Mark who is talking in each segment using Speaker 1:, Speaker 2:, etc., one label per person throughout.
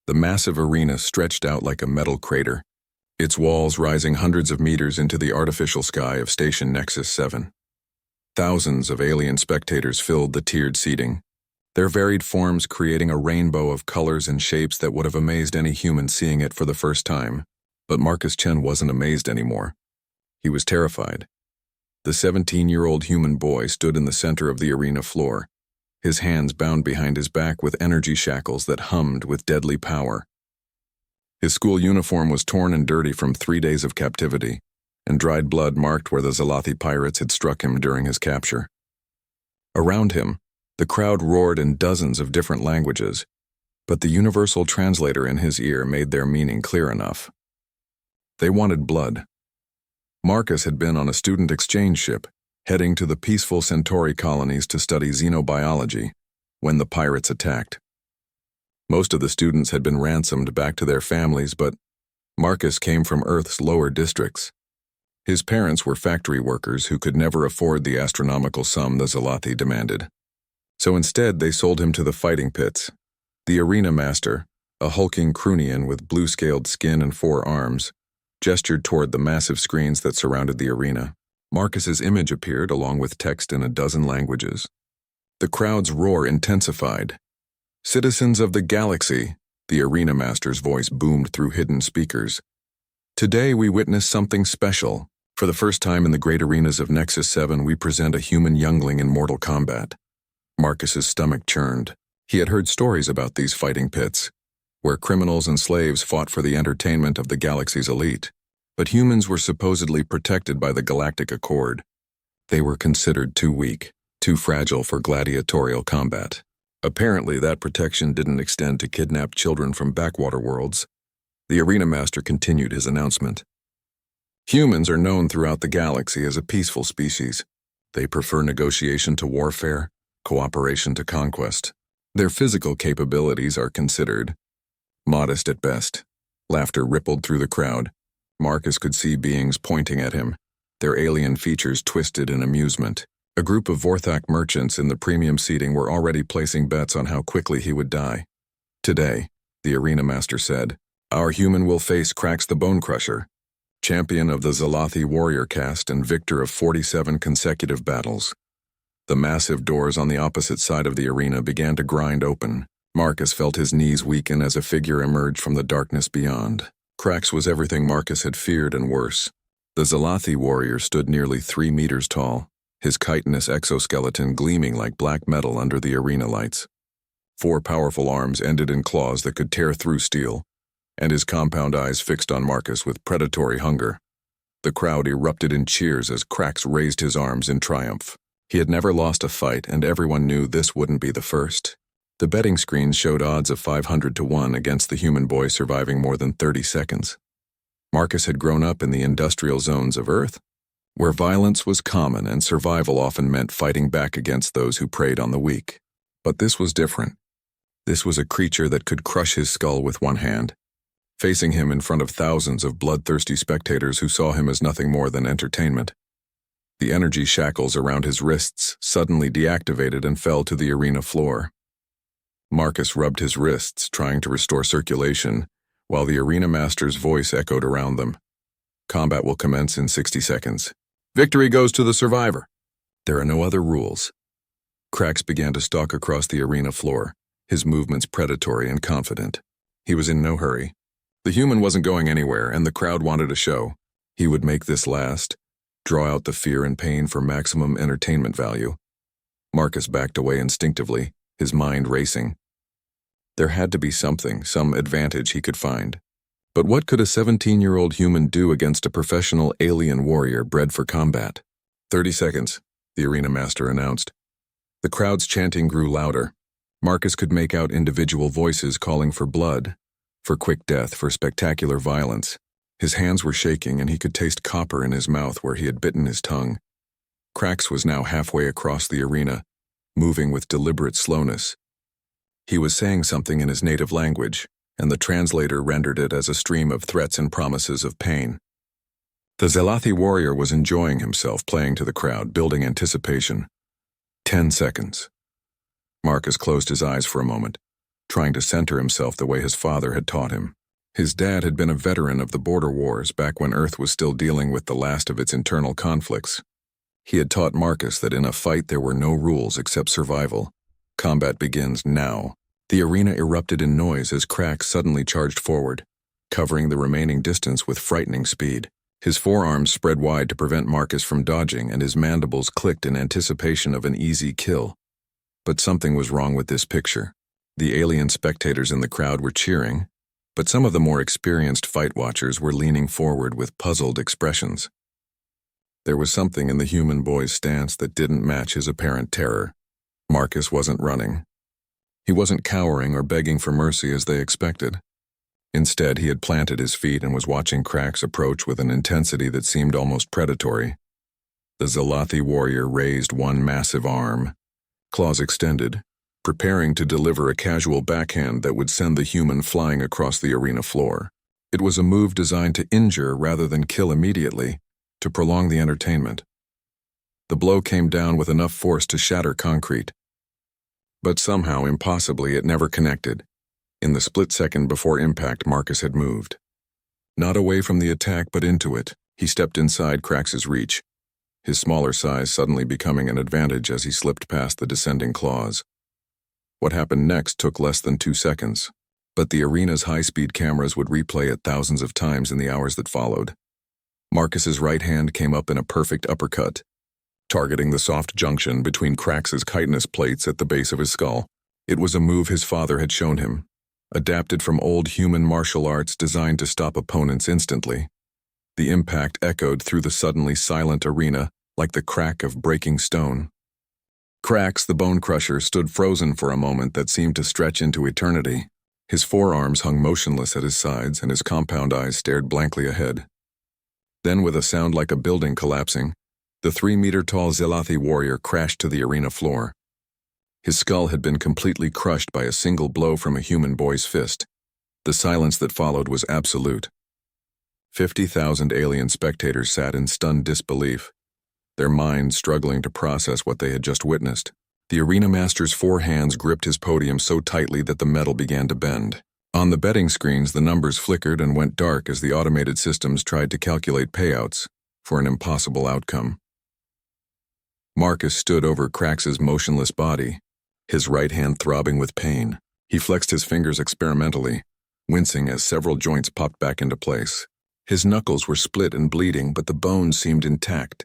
Speaker 1: The massive arena stretched out like a metal crater, its walls rising hundreds of meters into the artificial sky of Station Nexus 7. Thousands of alien spectators filled the tiered seating, their varied forms creating a rainbow of colors and shapes that would have amazed any human seeing it for the first time. But Marcus Chen wasn't amazed anymore. He was terrified. The 17-year-old human boy stood in the center of the arena floor, his hands bound behind his back with energy shackles that hummed with deadly power. His school uniform was torn and dirty from 3 days of captivity, and dried blood marked where the Zalathi pirates had struck him during his capture. Around him, the crowd roared in dozens of different languages, but the universal translator in his ear made their meaning clear enough. They wanted blood. Marcus had been on a student exchange ship, heading to the peaceful Centauri colonies to study xenobiology, when the pirates attacked. Most of the students had been ransomed back to their families, but Marcus came from Earth's lower districts. His parents were factory workers who could never afford the astronomical sum the Zalathi demanded. So instead, they sold him to the fighting pits. The arena master, a hulking Krunian with blue-scaled skin and 4 arms, gestured toward the massive screens that surrounded the arena. Marcus's image appeared along with text in a dozen languages. The crowd's roar intensified. "Citizens of the galaxy," the arena master's voice boomed through hidden speakers. "Today we witness something special. For the first time in the great arenas of Nexus 7, we present a human youngling in mortal combat." Marcus's stomach churned. He had heard stories about these fighting pits, where criminals and slaves fought for the entertainment of the galaxy's elite. But humans were supposedly protected by the Galactic Accord. They were considered too weak, too fragile for gladiatorial combat. Apparently, that protection didn't extend to kidnapped children from backwater worlds. The arena master continued his announcement. Humans are known throughout the galaxy as a peaceful species. They prefer negotiation to warfare, cooperation to conquest. Their physical capabilities are considered modest at best. Laughter rippled through the crowd. Marcus could see beings pointing at him, their alien features twisted in amusement. A group of Vorthak merchants in the premium seating were already placing bets on how quickly he would die. "Today," the arena master said, "our human will face Krax the Bone Crusher, champion of the Zalathi warrior caste and victor of 47 consecutive battles." The massive doors on the opposite side of the arena began to grind open. Marcus felt his knees weaken as a figure emerged from the darkness beyond. Krax was everything Marcus had feared and worse. The Zalathi warrior stood nearly 3 meters tall, his chitinous exoskeleton gleaming like black metal under the arena lights. 4 powerful arms ended in claws that could tear through steel, and his compound eyes fixed on Marcus with predatory hunger. The crowd erupted in cheers as Krax raised his arms in triumph. He had never lost a fight, and everyone knew this wouldn't be the first. The betting screens showed odds of 500 to 1 against the human boy surviving more than 30 seconds. Marcus had grown up in the industrial zones of Earth, where violence was common and survival often meant fighting back against those who preyed on the weak. But this was different. This was a creature that could crush his skull with one hand. Facing him in front of thousands of bloodthirsty spectators who saw him as nothing more than entertainment. The energy shackles around his wrists suddenly deactivated and fell to the arena floor. Marcus rubbed his wrists, trying to restore circulation, while the arena master's voice echoed around them. "Combat will commence in 60 seconds. Victory goes to the survivor." There are no other rules. Krax began to stalk across the arena floor, his movements predatory and confident. He was in no hurry. The human wasn't going anywhere, and the crowd wanted a show. He would make this last, draw out the fear and pain for maximum entertainment value. Marcus backed away instinctively, his mind racing. There had to be something, some advantage he could find. But what could a 17-year-old human do against a professional alien warrior bred for combat? 30 seconds, the arena master announced. The crowd's chanting grew louder. Marcus could make out individual voices calling for blood, for quick death, for spectacular violence. His hands were shaking, and he could taste copper in his mouth where he had bitten his tongue. Krax was now halfway across the arena, moving with deliberate slowness. He was saying something in his native language, and the translator rendered it as a stream of threats and promises of pain. The Zalathi warrior was enjoying himself, playing to the crowd, building anticipation. 10 seconds. Marcus closed his eyes for a moment. trying to center himself the way his father had taught him. His dad had been a veteran of the border wars back when Earth was still dealing with the last of its internal conflicts. He had taught Marcus that in a fight there were no rules except survival. Combat begins now. The arena erupted in noise as Krax suddenly charged forward, covering the remaining distance with frightening speed. His forearms spread wide to prevent Marcus from dodging, and his mandibles clicked in anticipation of an easy kill. But something was wrong with this picture. The alien spectators in the crowd were cheering, but some of the more experienced fight watchers were leaning forward with puzzled expressions. There was something in the human boy's stance that didn't match his apparent terror. Marcus wasn't running. He wasn't cowering or begging for mercy as they expected. Instead, he had planted his feet and was watching Krax approach with an intensity that seemed almost predatory. The Zalathi warrior raised one massive arm, claws extended, preparing to deliver a casual backhand that would send the human flying across the arena floor. It was a move designed to injure rather than kill immediately, to prolong the entertainment. The blow came down with enough force to shatter concrete. But somehow, impossibly, it never connected. In the split second before impact, Marcus had moved. Not away from the attack, but into it. He stepped inside Krax's reach, his smaller size suddenly becoming an advantage as he slipped past the descending claws. What happened next took less than 2 seconds, but the arena's high-speed cameras would replay it thousands of times in the hours that followed. Marcus's right hand came up in a perfect uppercut, targeting the soft junction between Krax's chitinous plates at the base of his skull. It was a move his father had shown him, adapted from old human martial arts designed to stop opponents instantly. The impact echoed through the suddenly silent arena like the crack of breaking stone. Krax, the bone crusher, stood frozen for a moment that seemed to stretch into eternity. His forearms hung motionless at his sides, and his compound eyes stared blankly ahead. Then, with a sound like a building collapsing, the 3-meter-tall Zalathi warrior crashed to the arena floor. His skull had been completely crushed by a single blow from a human boy's fist. The silence that followed was absolute. 50,000 alien spectators sat in stunned disbelief, their minds struggling to process what they had just witnessed. The arena master's 4 hands gripped his podium so tightly that the metal began to bend. On the betting screens, the numbers flickered and went dark as the automated systems tried to calculate payouts for an impossible outcome. Marcus stood over Krax's motionless body, his right hand throbbing with pain. He flexed his fingers experimentally, wincing as several joints popped back into place. His knuckles were split and bleeding, but the bones seemed intact.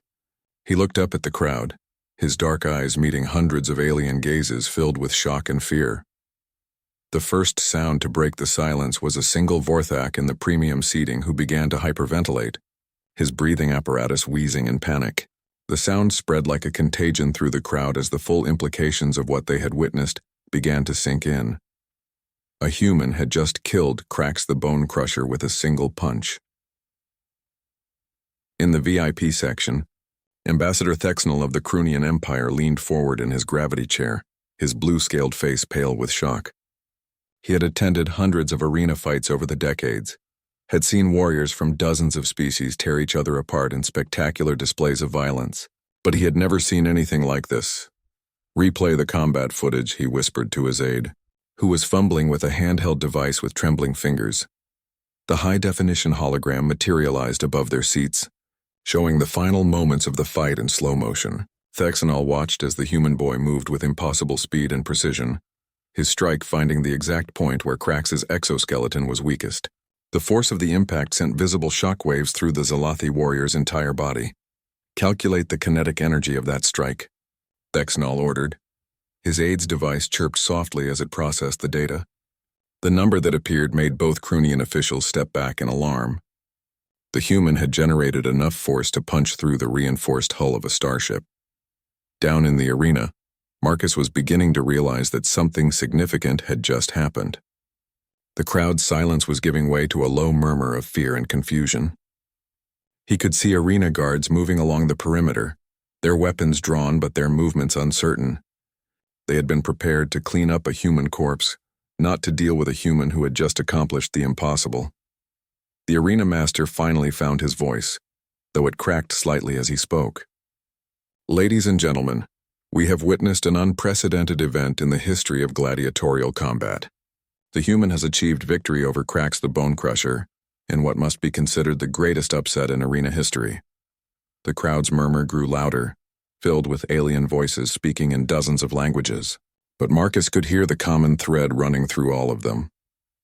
Speaker 1: He looked up at the crowd, his dark eyes meeting hundreds of alien gazes filled with shock and fear. The first sound to break the silence was a single Vorthak in the premium seating who began to hyperventilate, his breathing apparatus wheezing in panic. The sound spread like a contagion through the crowd as the full implications of what they had witnessed began to sink in. A human had just killed Krax the Bone Crusher with a single punch. In the VIP section, Ambassador Thexnel of the Krunian Empire leaned forward in his gravity chair, his blue-scaled face pale with shock. He had attended hundreds of arena fights over the decades, had seen warriors from dozens of species tear each other apart in spectacular displays of violence, but he had never seen anything like this. "Replay the combat footage," he whispered to his aide, who was fumbling with a handheld device with trembling fingers. The high-definition hologram materialized above their seats, showing the final moments of the fight in slow motion. Thexnel watched as the human boy moved with impossible speed and precision, his strike finding the exact point where Krax's exoskeleton was weakest. The force of the impact sent visible shockwaves through the Zalathi warrior's entire body. "Calculate the kinetic energy of that strike," Thexnel ordered. His aide's device chirped softly as it processed the data. The number that appeared made both Krunian officials step back in alarm. The human had generated enough force to punch through the reinforced hull of a starship. Down in the arena, Marcus was beginning to realize that something significant had just happened. The crowd's silence was giving way to a low murmur of fear and confusion. He could see arena guards moving along the perimeter, their weapons drawn but their movements uncertain. They had been prepared to clean up a human corpse, not to deal with a human who had just accomplished the impossible. The arena master finally found his voice, though it cracked slightly as he spoke. "Ladies and gentlemen, we have witnessed an unprecedented event in the history of gladiatorial combat. The human has achieved victory over Krax the Bone Crusher, in what must be considered the greatest upset in arena history. The crowd's murmur grew louder, filled with alien voices speaking in dozens of languages. But Marcus could hear the common thread running through all of them: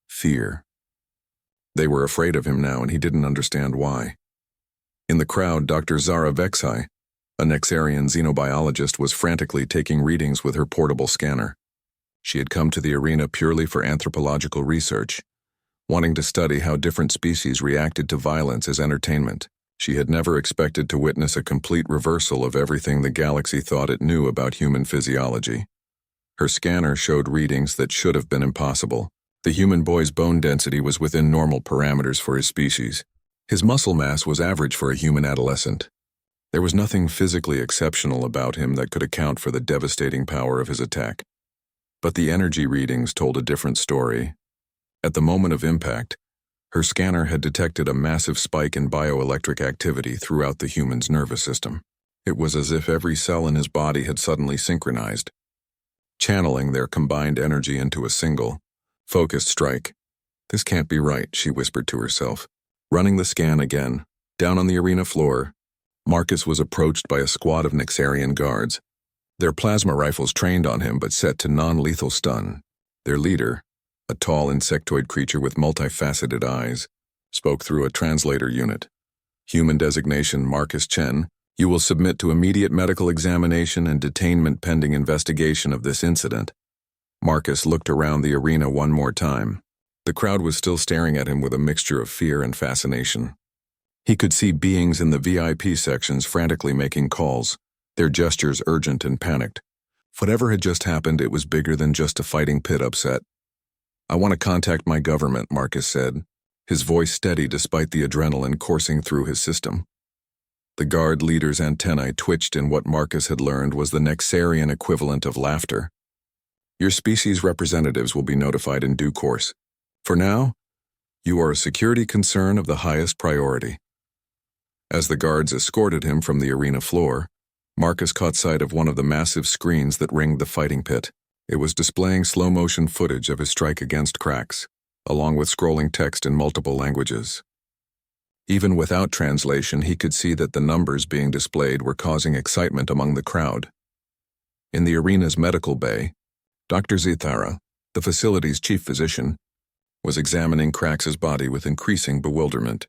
Speaker 1: fear. They were afraid of him now, and he didn't understand why. In the crowd, Dr. Zara Vexai, a Nexarian xenobiologist, was frantically taking readings with her portable scanner. She had come to the arena purely for anthropological research, wanting to study how different species reacted to violence as entertainment. She had never expected to witness a complete reversal of everything the galaxy thought it knew about human physiology. Her scanner showed readings that should have been impossible. The human boy's bone density was within normal parameters for his species. His muscle mass was average for a human adolescent. There was nothing physically exceptional about him that could account for the devastating power of his attack. But the energy readings told a different story. At the moment of impact, her scanner had detected a massive spike in bioelectric activity throughout the human's nervous system. It was as if every cell in his body had suddenly synchronized, channeling their combined energy into a single, focused strike. "This can't be right," she whispered to herself. Running the scan again, down on the arena floor, Marcus was approached by a squad of Nexarian guards, their plasma rifles trained on him but set to non-lethal stun. Their leader, a tall insectoid creature with multifaceted eyes, spoke through a translator unit. "Human designation Marcus Chen. You will submit to immediate medical examination and detainment pending investigation of this incident." Marcus looked around the arena one more time. The crowd was still staring at him with a mixture of fear and fascination. He could see beings in the VIP sections frantically making calls, their gestures urgent and panicked. Whatever had just happened, it was bigger than just a fighting pit upset. "I want to contact my government," Marcus said, his voice steady despite the adrenaline coursing through his system. The guard leader's antennae twitched in what Marcus had learned was the Nexarian equivalent of laughter. "Your species representatives will be notified in due course. For now, you are a security concern of the highest priority." As the guards escorted him from the arena floor, Marcus caught sight of one of the massive screens that ringed the fighting pit. It was displaying slow-motion footage of his strike against Krax, along with scrolling text in multiple languages. Even without translation, he could see that the numbers being displayed were causing excitement among the crowd. In the arena's medical bay, Dr. Zithara, the facility's chief physician, was examining Krax's body with increasing bewilderment.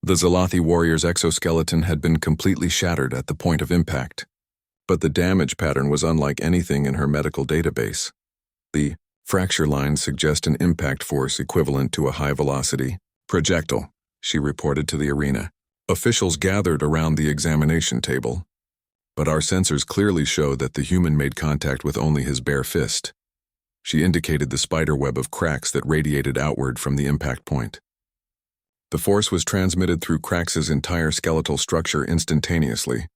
Speaker 1: The Zalathi warrior's exoskeleton had been completely shattered at the point of impact, but the damage pattern was unlike anything in her medical database. The fracture lines suggest an impact force equivalent to a high-velocity projectile, she reported to the arena. Officials gathered around the examination table, but our sensors clearly show that the human made contact with only his bare fist. She indicated the spiderweb of cracks that radiated outward from the impact point. The force was transmitted through Krax's entire skeletal structure instantaneously.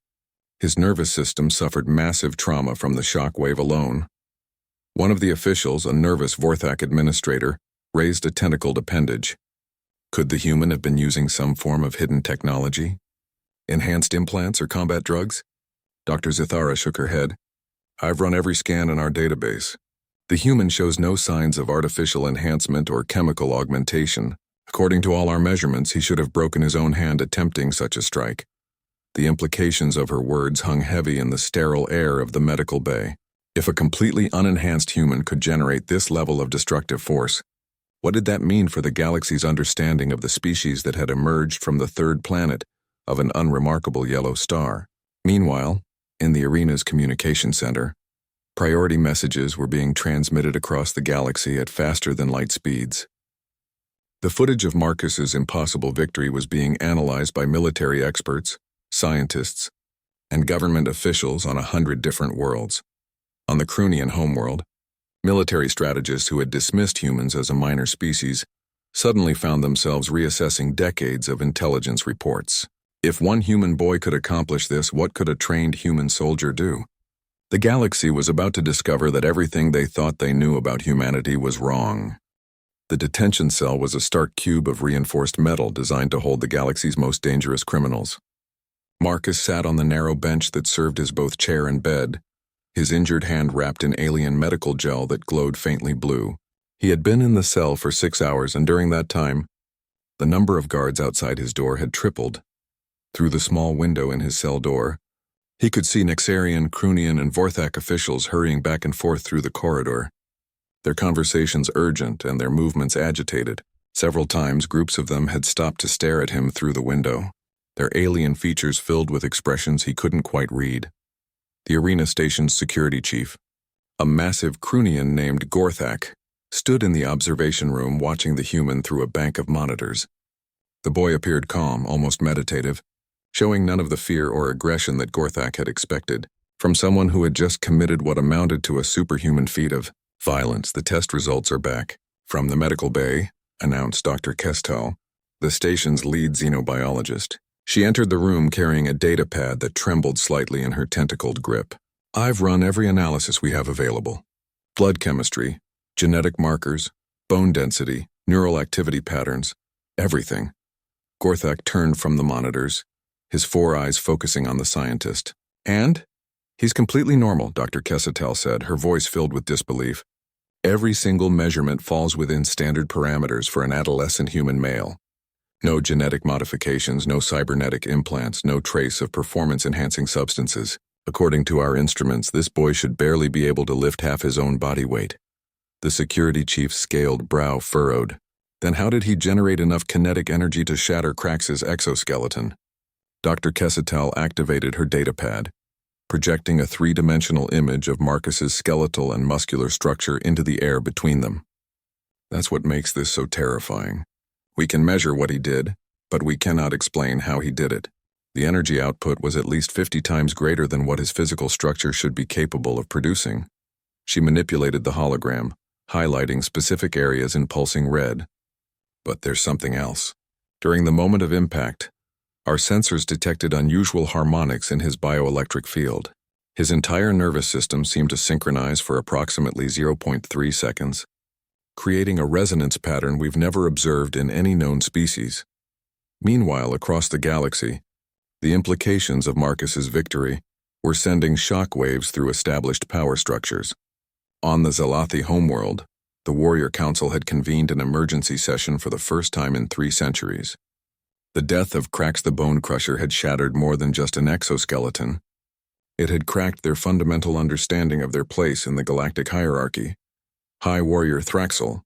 Speaker 1: His nervous system suffered massive trauma from the shock wave alone. One of the officials, a nervous Vorthak administrator, raised a tentacled appendage. Could the human have been using some form of hidden technology? Enhanced implants or combat drugs? Dr. Zithara shook her head. "I've run every scan in our database. The human shows no signs of artificial enhancement or chemical augmentation. According to all our measurements, he should have broken his own hand attempting such a strike." The implications of her words hung heavy in the sterile air of the medical bay. If a completely unenhanced human could generate this level of destructive force, what did that mean for the galaxy's understanding of the species that had emerged from the third planet of an unremarkable yellow star? Meanwhile, in the arena's communication center, priority messages were being transmitted across the galaxy at faster than light speeds. The footage of Marcus's impossible victory was being analyzed by military experts, scientists, and government officials on 100 different worlds. On the Krunian homeworld, military strategists who had dismissed humans as a minor species suddenly found themselves reassessing decades of intelligence reports. If one human boy could accomplish this, what could a trained human soldier do? The galaxy was about to discover that everything they thought they knew about humanity was wrong. The detention cell was a stark cube of reinforced metal designed to hold the galaxy's most dangerous criminals. Marcus sat on the narrow bench that served as both chair and bed, his injured hand wrapped in alien medical gel that glowed faintly blue. He had been in the cell for 6 hours, and during that time, the number of guards outside his door had tripled. Through the small window in his cell door, he could see Nexarian, Krunian, and Vorthak officials hurrying back and forth through the corridor, their conversations urgent and their movements agitated. Several times, groups of them had stopped to stare at him through the window, their alien features filled with expressions he couldn't quite read. The arena station's security chief, a massive Krunian named Gorthak, stood in the observation room watching the human through a bank of monitors. The boy appeared calm, almost meditative, showing none of the fear or aggression that Gorthak had expected from someone who had just committed what amounted to a superhuman feat of violence. "The test results are back from the medical bay," announced Dr. Kestel, the station's lead xenobiologist. She entered the room carrying a data pad that trembled slightly in her tentacled grip. "I've run every analysis we have available. Blood chemistry, genetic markers, bone density, neural activity patterns, everything." Gorthak turned from the monitors, his 4 eyes focusing on the scientist. "And? He's completely normal," Dr. Kestel said, her voice filled with disbelief. "Every single measurement falls within standard parameters for an adolescent human male. No genetic modifications, no cybernetic implants, no trace of performance-enhancing substances. According to our instruments, this boy should barely be able to lift half his own body weight." The security chief's scaled brow furrowed. Then how did he generate enough kinetic energy to shatter Krax's exoskeleton? Dr. Kestel activated her datapad, projecting a 3-dimensional image of Marcus's skeletal and muscular structure into the air between them. "That's what makes this so terrifying. We can measure what he did, but we cannot explain how he did it. The energy output was at least 50 times greater than what his physical structure should be capable of producing." She manipulated the hologram, highlighting specific areas in pulsing red. "But there's something else. During the moment of impact, our sensors detected unusual harmonics in his bioelectric field. His entire nervous system seemed to synchronize for approximately 0.3 seconds, creating a resonance pattern we've never observed in any known species. Meanwhile, across the galaxy, the implications of Marcus's victory were sending shock waves through established power structures. On the Zalathi homeworld, the Warrior Council had convened an emergency session for the first time in 3 centuries. The death of Krax the Bone Crusher had shattered more than just an exoskeleton. It had cracked their fundamental understanding of their place in the galactic hierarchy. High Warrior Thraxel,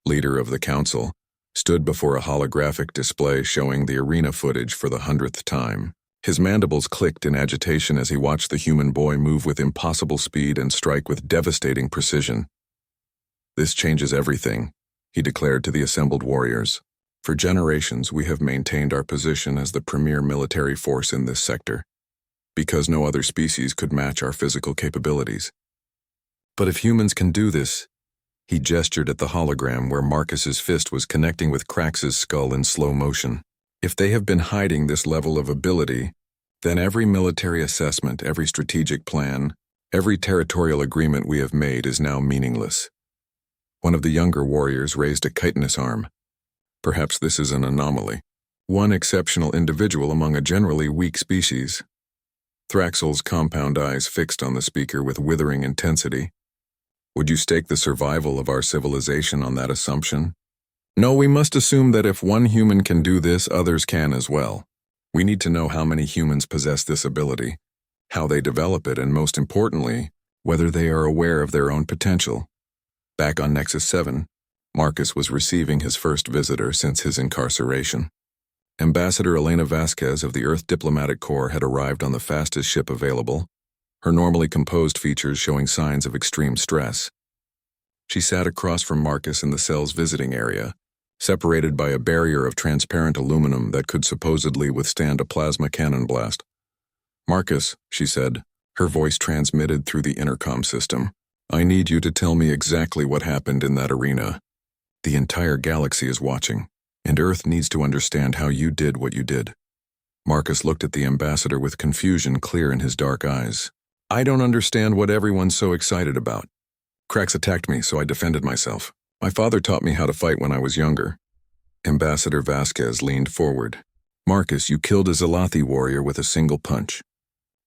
Speaker 1: leader of the council, stood before a holographic display showing the arena footage for the 100th time. His mandibles clicked in agitation as he watched the human boy move with impossible speed and strike with devastating precision. "This changes everything," he declared to the assembled warriors. "For generations, we have maintained our position as the premier military force in this sector, because no other species could match our physical capabilities. But if humans can do this," he gestured at the hologram where Marcus's fist was connecting with Krax's skull in slow motion. "If they have been hiding this level of ability, then every military assessment, every strategic plan, every territorial agreement we have made is now meaningless." One of the younger warriors raised a chitinous arm. "Perhaps this is an anomaly. One exceptional individual among a generally weak species." Thraxel's compound eyes fixed on the speaker with withering intensity. "Would you stake the survival of our civilization on that assumption?" "No, we must assume that if one human can do this, others can as well. We need to know how many humans possess this ability, how they develop it, and most importantly, whether they are aware of their own potential." Back on Nexus 7, Marcus was receiving his first visitor since his incarceration. Ambassador Elena Vasquez of the Earth Diplomatic Corps had arrived on the fastest ship available, her normally composed features showing signs of extreme stress. She sat across from Marcus in the cell's visiting area, separated by a barrier of transparent aluminum that could supposedly withstand a plasma cannon blast. "Marcus," she said, her voice transmitted through the intercom system, "I need you to tell me exactly what happened in that arena. The entire galaxy is watching, and Earth needs to understand how you did what you did." Marcus looked at the ambassador with confusion clear in his dark eyes. "I don't understand what everyone's so excited about. Krax attacked me, so I defended myself. My father taught me how to fight when I was younger." Ambassador Vasquez leaned forward. "Marcus, you killed a Zalathi warrior with a single punch.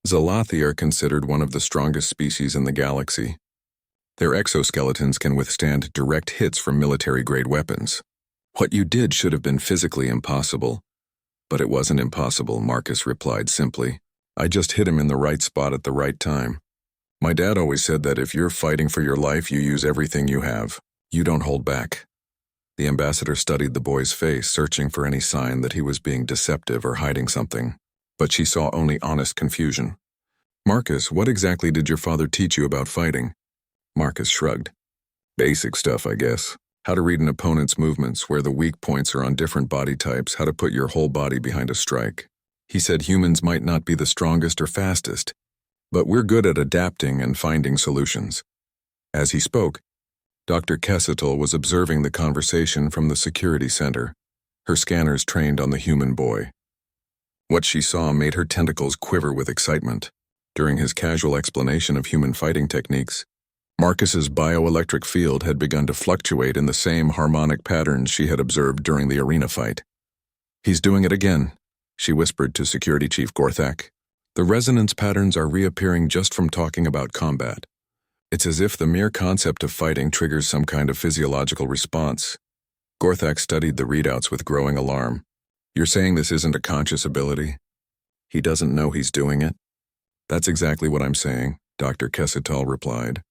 Speaker 1: Zalathi are considered one of the strongest species in the galaxy. Their exoskeletons can withstand direct hits from military-grade weapons. What you did should have been physically impossible. But it wasn't impossible, Marcus replied simply. I just hit him in the right spot at the right time. My dad always said that if you're fighting for your life, you use everything you have. You don't hold back. The ambassador studied the boy's face, searching for any sign that he was being deceptive or hiding something. But she saw only honest confusion. Marcus, what exactly did your father teach you about fighting? Marcus shrugged. Basic stuff, I guess. How to read an opponent's movements, where the weak points are on different body types, how to put your whole body behind a strike. He said humans might not be the strongest or fastest, but we're good at adapting and finding solutions. As he spoke, Dr. Kessitel was observing the conversation from the security center, her scanners trained on the human boy. What she saw made her tentacles quiver with excitement. During his casual explanation of human fighting techniques, Marcus's bioelectric field had begun to fluctuate in the same harmonic patterns she had observed during the arena fight. He's doing it again, she whispered to Security Chief Gorthak. The resonance patterns are reappearing just from talking about combat. It's as if the mere concept of fighting triggers some kind of physiological response. Gorthak studied the readouts with growing alarm. You're saying this isn't a conscious ability? He doesn't know he's doing it? That's exactly what I'm saying, Dr. Kessitel replied.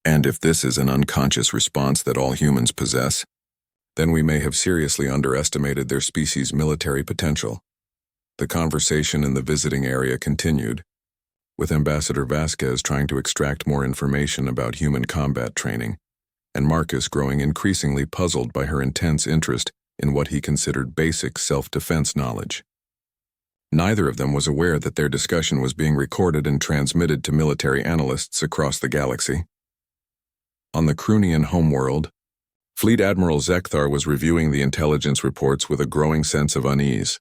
Speaker 1: And if this is an unconscious response that all humans possess, then we may have seriously underestimated their species' military potential. The conversation in the visiting area continued, with Ambassador Vasquez trying to extract more information about human combat training, and Marcus growing increasingly puzzled by her intense interest in what he considered basic self-defense knowledge. Neither of them was aware that their discussion was being recorded and transmitted to military analysts across the galaxy. On the Krunian homeworld, Fleet Admiral Zekthar was reviewing the intelligence reports with a growing sense of unease.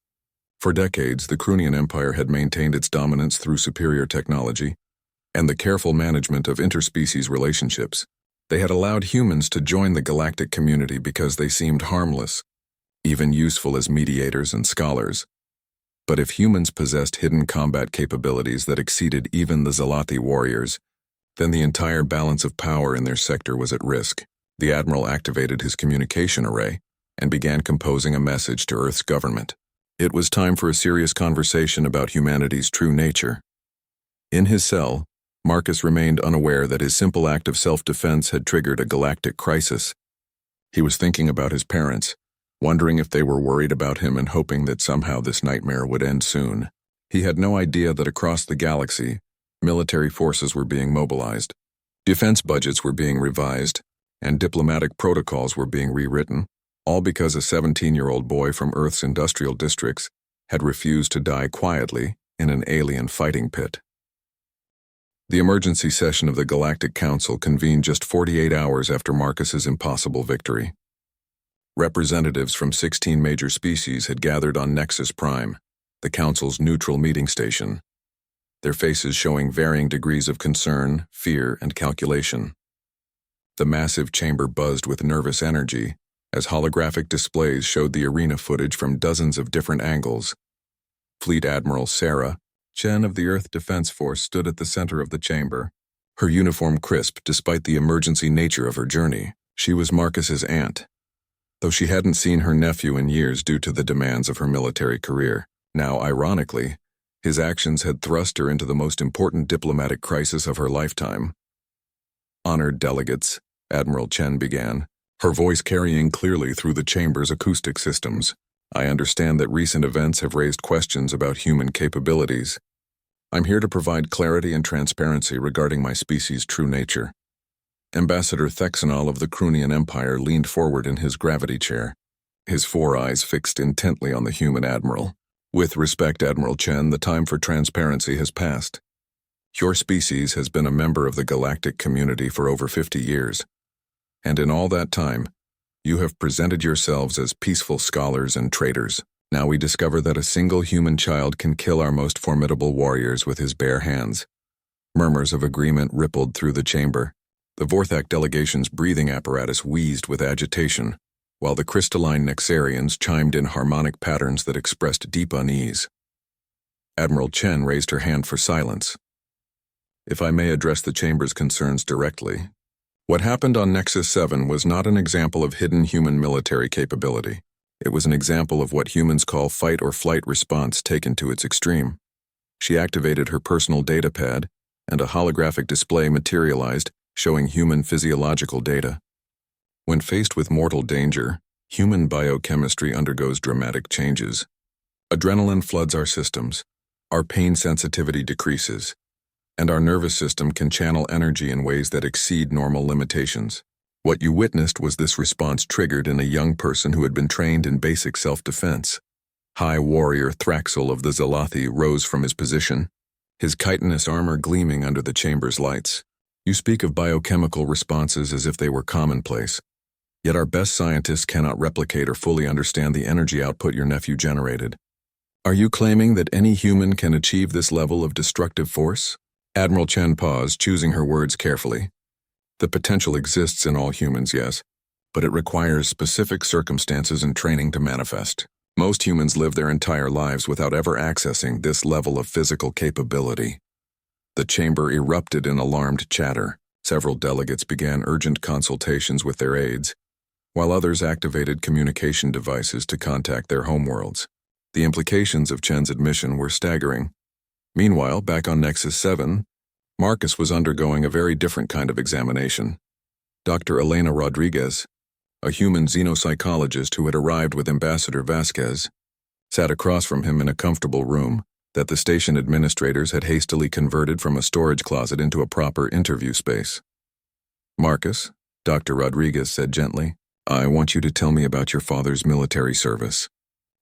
Speaker 1: For decades, the Krunian Empire had maintained its dominance through superior technology and the careful management of interspecies relationships. They had allowed humans to join the galactic community because they seemed harmless, even useful as mediators and scholars. But if humans possessed hidden combat capabilities that exceeded even the Zelati warriors, then the entire balance of power in their sector was at risk. The Admiral activated his communication array and began composing a message to Earth's government. It was time for a serious conversation about humanity's true nature. In his cell, Marcus remained unaware that his simple act of self-defense had triggered a galactic crisis. He was thinking about his parents, wondering if they were worried about him and hoping that somehow this nightmare would end soon. He had no idea that across the galaxy, military forces were being mobilized, defense budgets were being revised, and diplomatic protocols were being rewritten, all because a 17-year-old boy from Earth's industrial districts had refused to die quietly in an alien fighting pit. The emergency session of the Galactic Council convened just 48 hours after Marcus's impossible victory. Representatives from 16 major species had gathered on Nexus Prime, the Council's neutral meeting station, their faces showing varying degrees of concern, fear, and calculation. The massive chamber buzzed with nervous energy as holographic displays showed the arena footage from dozens of different angles. Fleet Admiral Sarah Chen of the Earth Defense Force stood at the center of the chamber, her uniform crisp despite the emergency nature of her journey. She was Marcus's aunt, though she hadn't seen her nephew in years due to the demands of her military career. Now, ironically, his actions had thrust her into the most important diplomatic crisis of her lifetime. Honored delegates, Admiral Chen began, her voice carrying clearly through the chamber's acoustic systems. I understand that recent events have raised questions about human capabilities. I'm here to provide clarity and transparency regarding my species' true nature. Ambassador Thexanol of the Krunian Empire leaned forward in his gravity chair, his four eyes fixed intently on the human admiral. With respect, Admiral Chen, the time for transparency has passed. Your species has been a member of the galactic community for over 50 years, and in all that time, you have presented yourselves as peaceful scholars and traders. Now we discover that a single human child can kill our most formidable warriors with his bare hands. Murmurs of agreement rippled through the chamber. The Vorthak delegation's breathing apparatus wheezed with agitation, while the crystalline Nexarians chimed in harmonic patterns that expressed deep unease. Admiral Chen raised her hand for silence. If I may address the chamber's concerns directly, What happened on Nexus 7 was not an example of hidden human military capability. It was an example of what humans call fight or flight response taken to its extreme. She activated her personal data pad, and a holographic display materialized, showing human physiological data. When faced with mortal danger, human biochemistry undergoes dramatic changes. Adrenaline floods our systems, our pain sensitivity decreases, and our nervous system can channel energy in ways that exceed normal limitations. What you witnessed was this response triggered in a young person who had been trained in basic self-defense. High warrior Thraxel of the Zalathi rose from his position, his chitinous armor gleaming under the chamber's lights. You speak of biochemical responses as if they were commonplace. Yet our best scientists cannot replicate or fully understand the energy output your nephew generated. Are you claiming that any human can achieve this level of destructive force? Admiral Chen paused, choosing her words carefully. The potential exists in all humans, yes, but it requires specific circumstances and training to manifest. Most humans live their entire lives without ever accessing this level of physical capability. The chamber erupted in alarmed chatter. Several delegates began urgent consultations with their aides, while others activated communication devices to contact their homeworlds. The implications of Chen's admission were staggering. Meanwhile, back on Nexus 7, Marcus was undergoing a very different kind of examination. Dr. Elena Rodriguez, a human xenopsychologist who had arrived with Ambassador Vasquez, sat across from him in a comfortable room that the station administrators had hastily converted from a storage closet into a proper interview space. Marcus, Dr. Rodriguez said gently, I want you to tell me about your father's military service.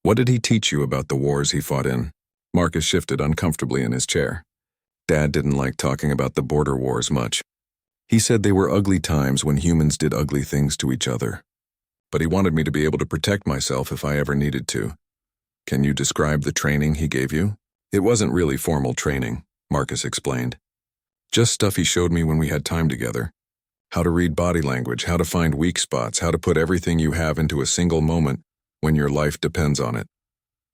Speaker 1: What did he teach you about the wars he fought in? Marcus shifted uncomfortably in his chair. Dad didn't like talking about the border wars much. He said they were ugly times when humans did ugly things to each other. But he wanted me to be able to protect myself if I ever needed to. Can you describe the training he gave you? It wasn't really formal training, Marcus explained. Just stuff he showed me when we had time together. How to read body language, how to find weak spots, how to put everything you have into a single moment when your life depends on it.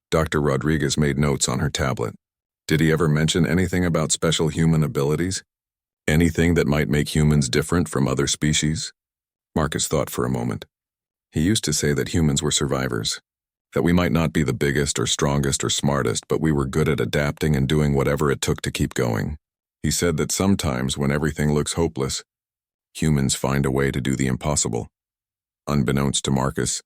Speaker 1: Dr. Rodriguez made notes on her tablet. Did he ever mention anything about special human abilities? Anything that might make humans different from other species? Marcus thought for a moment. He used to say that humans were survivors, that we might not be the biggest or strongest or smartest, but we were good at adapting and doing whatever it took to keep going. He said that sometimes when everything looks hopeless, humans find a way to do the impossible. Unbeknownst to Marcus,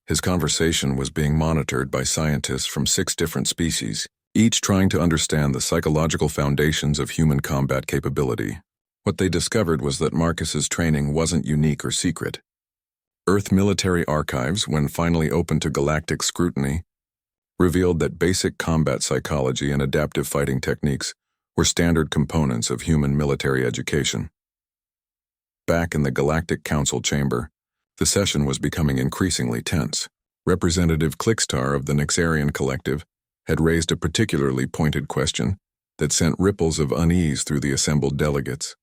Speaker 1: his conversation was being monitored by scientists from 6 different species, each trying to understand the psychological foundations of human combat capability. What they discovered was that Marcus's training wasn't unique or secret. Earth military archives, when finally opened to galactic scrutiny, revealed that basic combat psychology and adaptive fighting techniques were standard components of human military education. Back in the Galactic Council chamber, the session was becoming increasingly tense. Representative Clickstar of the Nexarian Collective had raised a particularly pointed question that sent ripples of unease through the assembled delegates.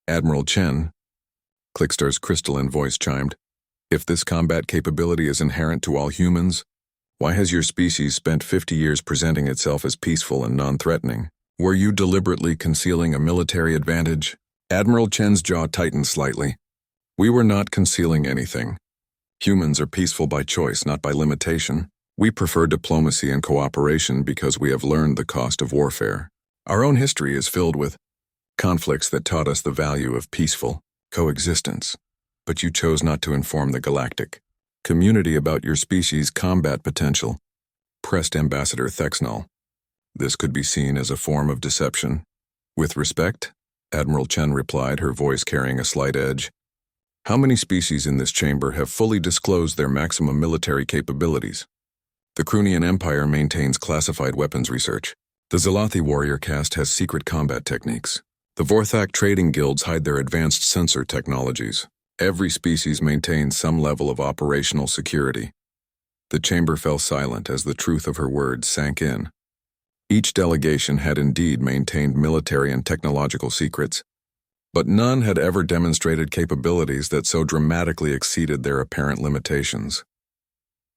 Speaker 1: Admiral Chen, Clickstar's crystalline voice chimed, if this combat capability is inherent to all humans, why has your species spent 50 years presenting itself as peaceful and non-threatening? Were you deliberately concealing a military advantage? Admiral Chen's jaw tightened slightly. We were not concealing anything. Humans are peaceful by choice, not by limitation. We prefer diplomacy and cooperation because we have learned the cost of warfare. Our own history is filled with conflicts that taught us the value of peaceful coexistence. But you chose not to inform the galactic community about your species' combat potential, pressed Ambassador Thexnall. This could be seen as a form of deception. With respect, Admiral Chen replied, her voice carrying a slight edge. How many species in this chamber have fully disclosed their maximum military capabilities? The Krunian Empire maintains classified weapons research. The Zalathi warrior caste has secret combat techniques. The Vorthak trading guilds hide their advanced sensor technologies. Every species maintains some level of operational security. The chamber fell silent as the truth of her words sank in. Each delegation had indeed maintained military and technological secrets, but none had ever demonstrated capabilities that so dramatically exceeded their apparent limitations.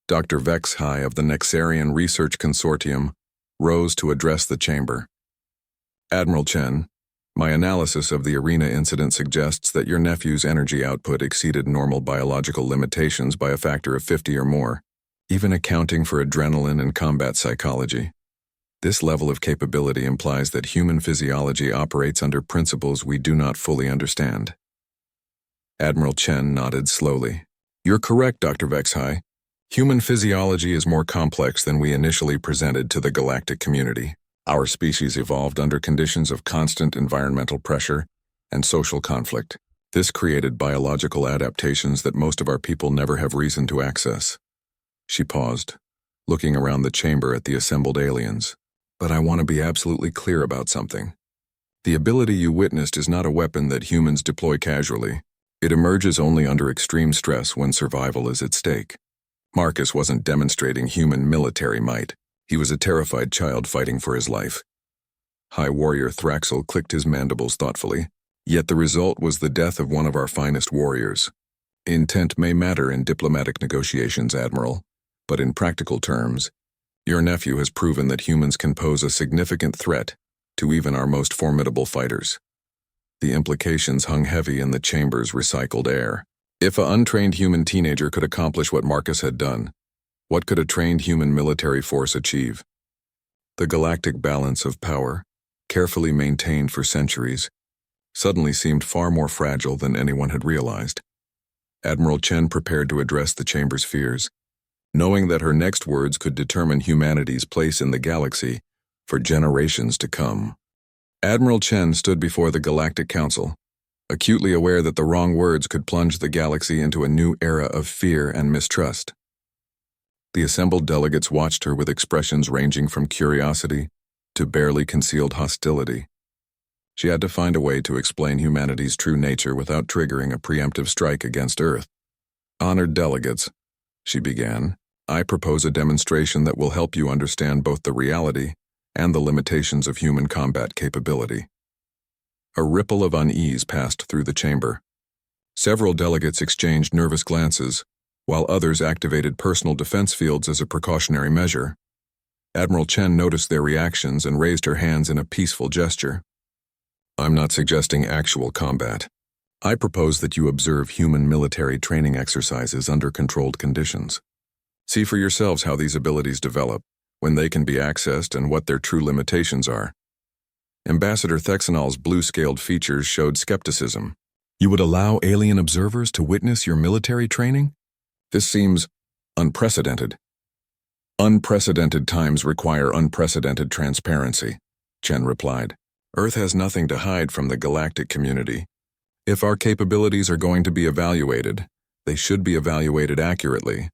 Speaker 1: Dr. Vexhai of the Nexarian Research Consortium rose to address the chamber. Admiral Chen, My analysis of the arena incident suggests that your nephew's energy output exceeded normal biological limitations by a factor of 50 or more, even accounting for adrenaline and combat psychology. This level of capability implies that human physiology operates under principles we do not fully understand. Admiral Chen nodded slowly. You're correct, Dr. Vexhai. Human physiology is more complex than we initially presented to the galactic community. Our species evolved under conditions of constant environmental pressure and social conflict. This created biological adaptations that most of our people never have reason to access. She paused, looking around the chamber at the assembled aliens. But I want to be absolutely clear about something. The ability you witnessed is not a weapon that humans deploy casually. It emerges only under extreme stress when survival is at stake. Marcus wasn't demonstrating human military might. He was a terrified child fighting for his life. High Warrior Thraxel clicked his mandibles thoughtfully, yet the result was the death of one of our finest warriors. Intent may matter in diplomatic negotiations, Admiral, but in practical terms, your nephew has proven that humans can pose a significant threat to even our most formidable fighters. The implications hung heavy in the chamber's recycled air. If an untrained human teenager could accomplish what Marcus had done, what could a trained human military force achieve? The galactic balance of power, carefully maintained for centuries, suddenly seemed far more fragile than anyone had realized. Admiral Chen prepared to address the chamber's fears, knowing that her next words could determine humanity's place in the galaxy for generations to come. Admiral Chen stood before the Galactic Council, acutely aware that the wrong words could plunge the galaxy into a new era of fear and mistrust. The assembled delegates watched her with expressions ranging from curiosity to barely concealed hostility. She had to find a way to explain humanity's true nature without triggering a preemptive strike against Earth. Honored delegates, she began, I propose a demonstration that will help you understand both the reality and the limitations of human combat capability. A ripple of unease passed through the chamber. Several delegates exchanged nervous glances, while others activated personal defense fields as a precautionary measure. Admiral Chen noticed their reactions and raised her hands in a peaceful gesture. I'm not suggesting actual combat. I propose that you observe human military training exercises under controlled conditions. See for yourselves how these abilities develop, when they can be accessed, and what their true limitations are. Ambassador Thexanol's blue-scaled features showed skepticism. You would allow alien observers to witness your military training? This seems unprecedented. Unprecedented times require unprecedented transparency, Chen replied. Earth has nothing to hide from the galactic community. If our capabilities are going to be evaluated, they should be evaluated accurately,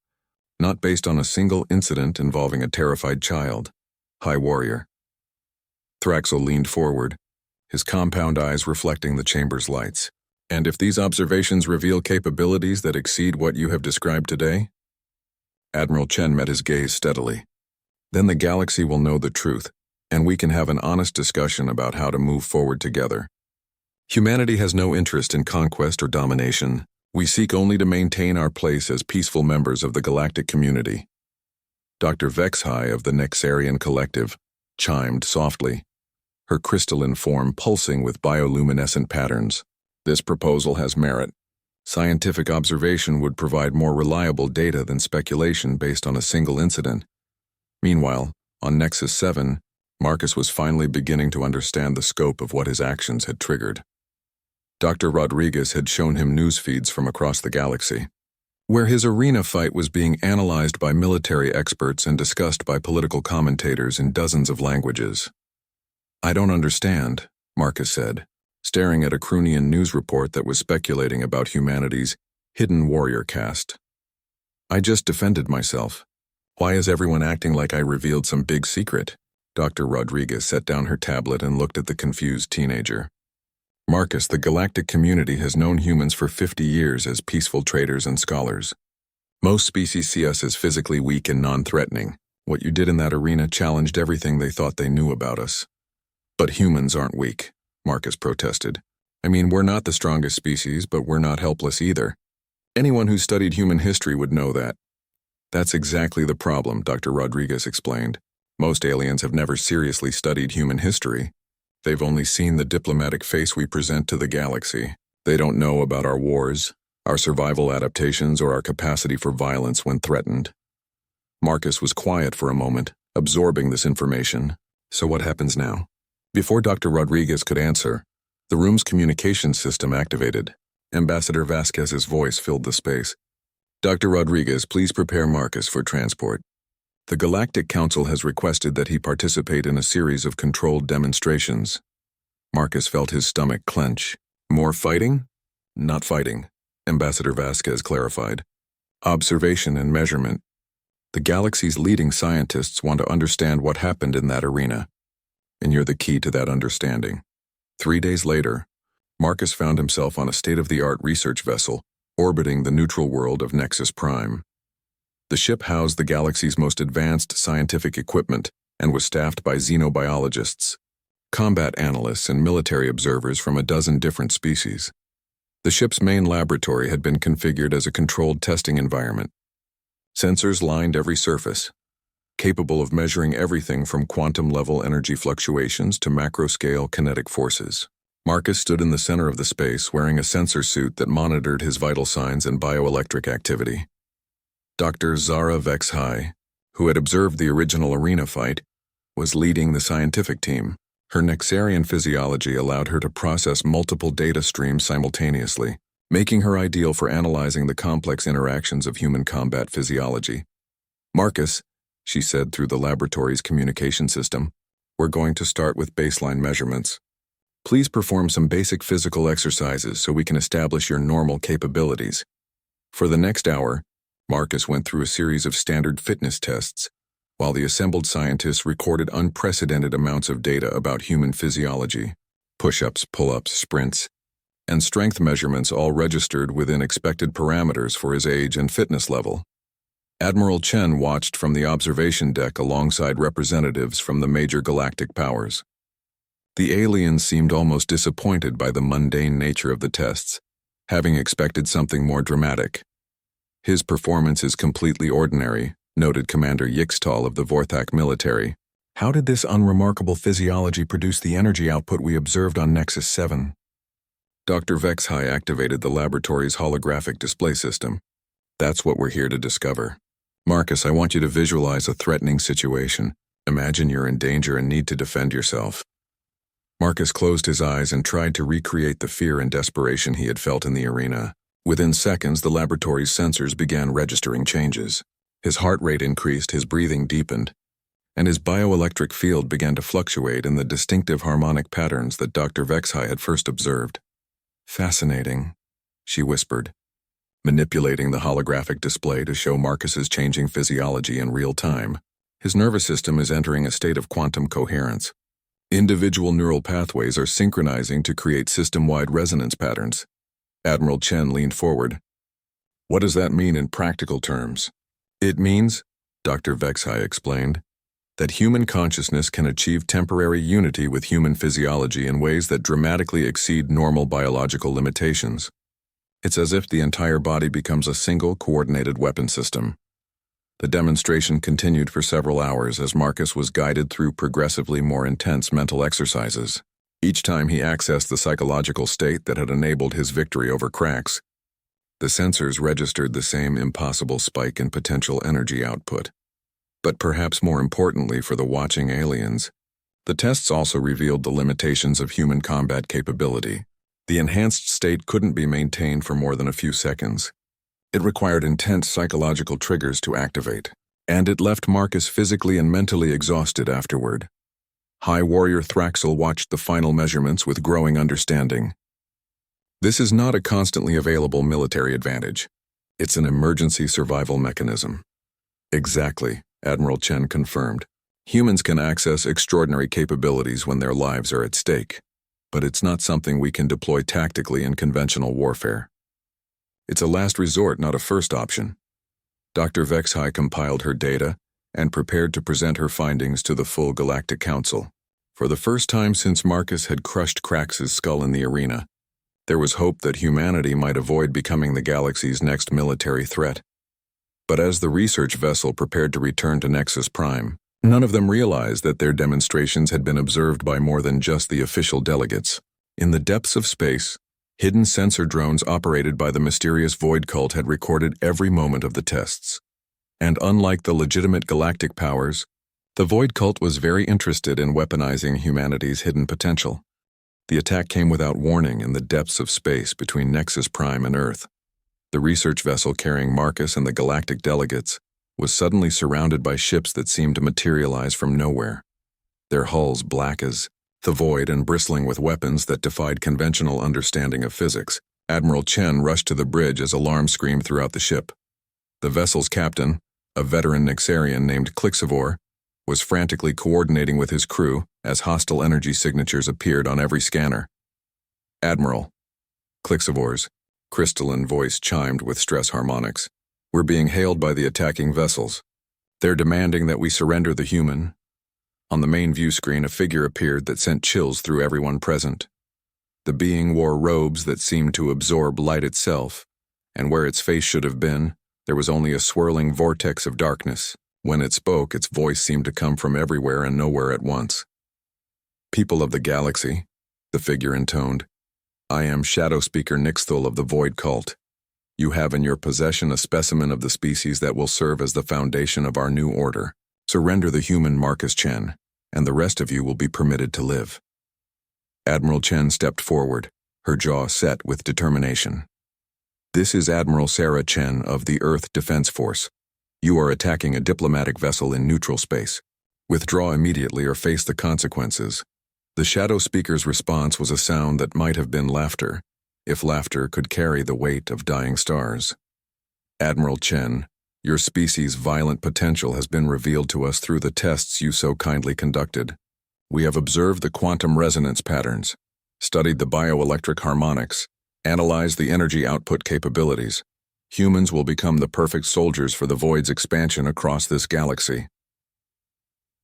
Speaker 1: not based on a single incident involving a terrified child. High Warrior. Thraxel leaned forward, his compound eyes reflecting the chamber's lights. And if these observations reveal capabilities that exceed what you have described today? Admiral Chen met his gaze steadily. Then the galaxy will know the truth, and we can have an honest discussion about how to move forward together. Humanity has no interest in conquest or domination. We seek only to maintain our place as peaceful members of the galactic community. Dr. Vexhai of the Nexarian Collective chimed softly, her crystalline form pulsing with bioluminescent patterns. This proposal has merit. Scientific observation would provide more reliable data than speculation based on a single incident. Meanwhile, on Nexus 7, Marcus was finally beginning to understand the scope of what his actions had triggered. Dr. Rodriguez had shown him news feeds from across the galaxy, where his arena fight was being analyzed by military experts and discussed by political commentators in dozens of languages. I don't understand, Marcus said, staring at a Crunian news report that was speculating about humanity's hidden warrior caste. I just defended myself. Why is everyone acting like I revealed some big secret? Dr. Rodriguez set down her tablet and looked at the confused teenager. Marcus, the galactic community has known humans for 50 years as peaceful traders and scholars. Most species see us as physically weak and non-threatening. What you did in that arena challenged everything they thought they knew about us. But humans aren't weak, Marcus protested. I mean, we're not the strongest species, but we're not helpless either. Anyone who studied human history would know that. That's exactly the problem, Dr. Rodriguez explained. Most aliens have never seriously studied human history. They've only seen the diplomatic face we present to the galaxy. They don't know about our wars, our survival adaptations, or our capacity for violence when threatened. Marcus was quiet for a moment, absorbing this information. So what happens now? Before Dr. Rodriguez could answer, the room's communication system activated. Ambassador Vasquez's voice filled the space. Dr. Rodriguez, please prepare Marcus for transport. The Galactic Council has requested that he participate in a series of controlled demonstrations. Marcus felt his stomach clench. More fighting? Not fighting, Ambassador Vasquez clarified. Observation and measurement. The galaxy's leading scientists want to understand what happened in that arena, and you're the key to that understanding. 3 days later, Marcus found himself on a state-of-the-art research vessel orbiting the neutral world of Nexus Prime. The ship housed the galaxy's most advanced scientific equipment and was staffed by xenobiologists, combat analysts, and military observers from a dozen different species. The ship's main laboratory had been configured as a controlled testing environment. Sensors lined every surface, capable of measuring everything from quantum-level energy fluctuations to macro-scale kinetic forces. Marcus stood in the center of the space wearing a sensor suit that monitored his vital signs and bioelectric activity. Dr. Zara Vexhai, who had observed the original arena fight, was leading the scientific team. Her Nexarian physiology allowed her to process multiple data streams simultaneously, making her ideal for analyzing the complex interactions of human combat physiology. Marcus, she said through the laboratory's communication system, we're going to start with baseline measurements. Please perform some basic physical exercises so we can establish your normal capabilities. For the next hour, Marcus went through a series of standard fitness tests, while the assembled scientists recorded unprecedented amounts of data about human physiology, push-ups, pull-ups, sprints, and strength measurements all registered within expected parameters for his age and fitness level. Admiral Chen watched from the observation deck alongside representatives from the major galactic powers. The aliens seemed almost disappointed by the mundane nature of the tests, having expected something more dramatic. His performance is completely ordinary, noted Commander Yixtal of the Vorthak military. How did this unremarkable physiology produce the energy output we observed on Nexus 7? Dr. Vexhai activated the laboratory's holographic display system. That's what we're here to discover. Marcus, I want you to visualize a threatening situation. Imagine you're in danger and need to defend yourself. Marcus closed his eyes and tried to recreate the fear and desperation he had felt in the arena. Within seconds, the laboratory's sensors began registering changes. His heart rate increased, his breathing deepened, and his bioelectric field began to fluctuate in the distinctive harmonic patterns that Dr. Vexhai had first observed. Fascinating, she whispered, manipulating the holographic display to show Marcus's changing physiology in real time. His nervous system is entering a state of quantum coherence. Individual neural pathways are synchronizing to create system-wide resonance patterns. Admiral Chen leaned forward. What does that mean in practical terms? It means, Dr. Vexhai explained, that human consciousness can achieve temporary unity with human physiology in ways that dramatically exceed normal biological limitations. It's as if the entire body becomes a single, coordinated weapon system. The demonstration continued for several hours as Marcus was guided through progressively more intense mental exercises. Each time he accessed the psychological state that had enabled his victory over cracks, the sensors registered the same impossible spike in potential energy output. But perhaps more importantly for the watching aliens, the tests also revealed the limitations of human combat capability. The enhanced state couldn't be maintained for more than a few seconds. It required intense psychological triggers to activate, and it left Marcus physically and mentally exhausted afterward. High Warrior Thraxel watched the final measurements with growing understanding. This is not a constantly available military advantage. It's an emergency survival mechanism. Exactly, Admiral Chen confirmed. Humans can access extraordinary capabilities when their lives are at stake, but it's not something we can deploy tactically in conventional warfare. It's a last resort, not a first option. Dr. Vexhai compiled her data and prepared to present her findings to the full Galactic Council. For the first time since Marcus had crushed Krax's skull in the arena, there was hope that humanity might avoid becoming the galaxy's next military threat. But as the research vessel prepared to return to Nexus Prime, None of them realized that their demonstrations had been observed by more than just the official delegates. In the depths of space, hidden sensor drones operated by the mysterious Void Cult had recorded every moment of the tests. And unlike the legitimate galactic powers, the Void Cult was very interested in weaponizing humanity's hidden potential. The attack came without warning in the depths of space between Nexus Prime and Earth. The research vessel carrying Marcus and the galactic delegates was suddenly surrounded by ships that seemed to materialize from nowhere, their hulls black as the void and bristling with weapons that defied conventional understanding of physics. Admiral Chen rushed to the bridge as alarms screamed throughout the ship. The vessel's captain, a veteran Nixarian named Clixivore, was frantically coordinating with his crew as hostile energy signatures appeared on every scanner. "Admiral," Clixivore's crystalline voice chimed with stress harmonics. "We're being hailed by the attacking vessels. They're demanding that we surrender the human." On the main view screen, a figure appeared that sent chills through everyone present. The being wore robes that seemed to absorb light itself, and where its face should have been, there was only a swirling vortex of darkness. When it spoke, its voice seemed to come from everywhere and nowhere at once. "People of the galaxy," the figure intoned, "I am Shadow Speaker Nixthul of the Void Cult. You have in your possession a specimen of the species that will serve as the foundation of our new order. Surrender the human Marcus Chen, and the rest of you will be permitted to live." Admiral Chen stepped forward, her jaw set with determination. "This is Admiral Sarah Chen of the Earth Defense Force. You are attacking a diplomatic vessel in neutral space. Withdraw immediately or face the consequences." The Shadow Speaker's response was a sound that might have been laughter, if laughter could carry the weight of dying stars. "Admiral Chen, your species' violent potential has been revealed to us through the tests you so kindly conducted. We have observed the quantum resonance patterns, studied the bioelectric harmonics, analyzed the energy output capabilities. Humans will become the perfect soldiers for the Void's expansion across this galaxy."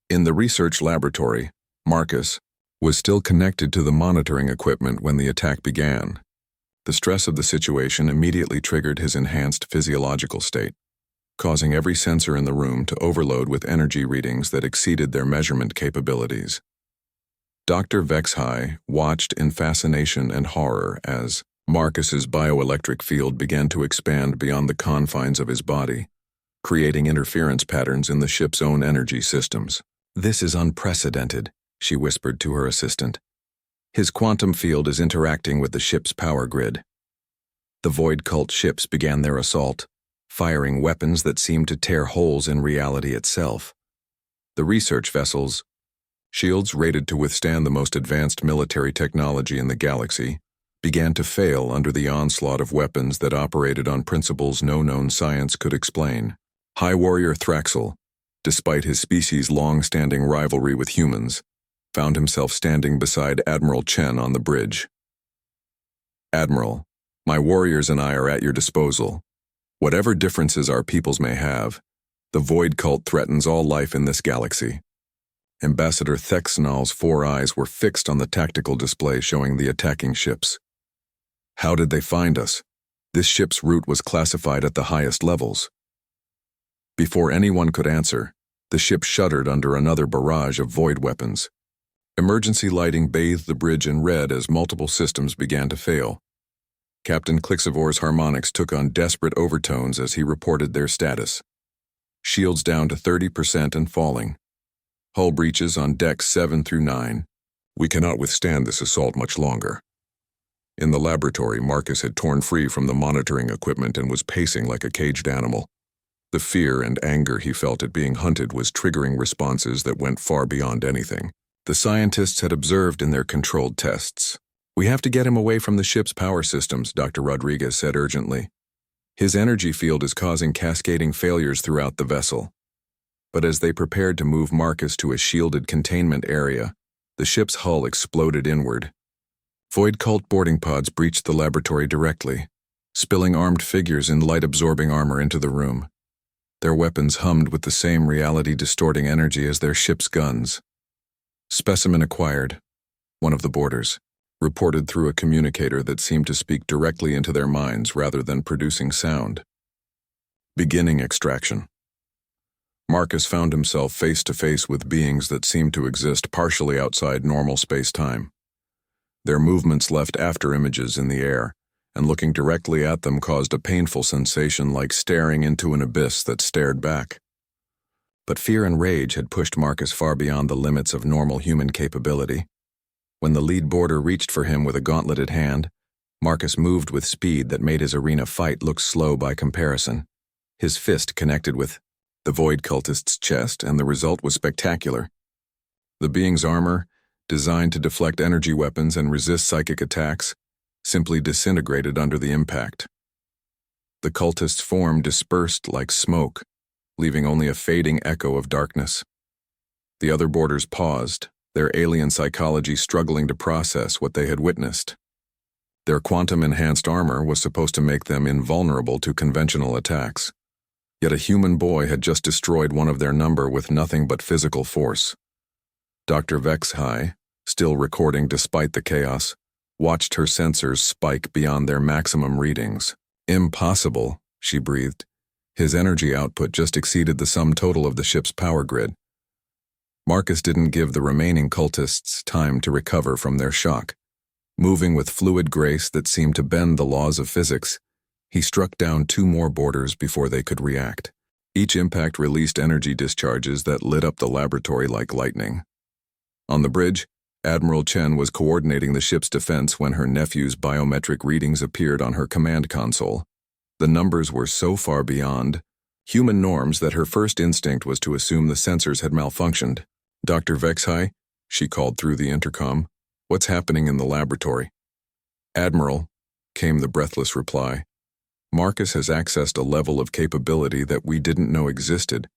Speaker 1: In the research laboratory, Marcus was still connected to the monitoring equipment when the attack began. The stress of the situation immediately triggered his enhanced physiological state, causing every sensor in the room to overload with energy readings that exceeded their measurement capabilities. Dr. Vexhai watched in fascination and horror as Marcus's bioelectric field began to expand beyond the confines of his body, creating interference patterns in the ship's own energy systems. "This is unprecedented," she whispered to her assistant. "His quantum field is interacting with the ship's power grid." The Void Cult ships began their assault, firing weapons that seemed to tear holes in reality itself. The research vessels, shields rated to withstand the most advanced military technology in the galaxy, began to fail under the onslaught of weapons that operated on principles no known science could explain. High Warrior Thraxel, despite his species' long-standing rivalry with humans, found himself standing beside Admiral Chen on the bridge. "Admiral, my warriors and I are at your disposal. Whatever differences our peoples may have, the Void Cult threatens all life in this galaxy." Ambassador Thexnal's 4 eyes were fixed on the tactical display showing the attacking ships. "How did they find us? This ship's route was classified at the highest levels." Before anyone could answer, the ship shuddered under another barrage of void weapons. Emergency lighting bathed the bridge in red as multiple systems began to fail. Captain Clixivore's harmonics took on desperate overtones as he reported their status. Shields down to 30% and falling. Hull breaches on decks 7 through 9. "We cannot withstand this assault much longer." In the laboratory, Marcus had torn free from the monitoring equipment and was pacing like a caged animal. The fear and anger he felt at being hunted was triggering responses that went far beyond anything the scientists had observed in their controlled tests. "We have to get him away from the ship's power systems," Dr. Rodriguez said urgently. "His energy field is causing cascading failures throughout the vessel." But as they prepared to move Marcus to a shielded containment area, the ship's hull exploded inward. Void Cult boarding pods breached the laboratory directly, spilling armed figures in light-absorbing armor into the room. Their weapons hummed with the same reality-distorting energy as their ship's guns. "Specimen acquired," one of the boarders reported through a communicator that seemed to speak directly into their minds rather than producing sound. "Beginning extraction." Marcus found himself face to face with beings that seemed to exist partially outside normal space-time. Their movements left after-images in the air, and looking directly at them caused a painful sensation like staring into an abyss that stared back. But fear and rage had pushed Marcus far beyond the limits of normal human capability. When the lead boarder reached for him with a gauntleted hand, Marcus moved with speed that made his arena fight look slow by comparison. His fist connected with the Void Cultist's chest, and the result was spectacular. The being's armor, designed to deflect energy weapons and resist psychic attacks, simply disintegrated under the impact. The cultist's form dispersed like smoke, leaving only a fading echo of darkness. The other boarders paused, their alien psychology struggling to process what they had witnessed. Their quantum-enhanced armor was supposed to make them invulnerable to conventional attacks. Yet a human boy had just destroyed one of their number with nothing but physical force. Dr. Vexhai, still recording despite the chaos, watched her sensors spike beyond their maximum readings. Impossible, she breathed. His energy output just exceeded the sum total of the ship's power grid. Marcus didn't give the remaining cultists time to recover from their shock. Moving with fluid grace that seemed to bend the laws of physics, he struck down 2 more boarders before they could react. Each impact released energy discharges that lit up the laboratory like lightning. On the bridge, Admiral Chen was coordinating the ship's defense when her nephew's biometric readings appeared on her command console. The numbers were so far beyond human norms that her first instinct was to assume the sensors had malfunctioned. "Dr. Vexhai," she called through the intercom, "what's happening in the laboratory?" "Admiral," came the breathless reply. "Marcus has accessed a level of capability that we didn't know existed.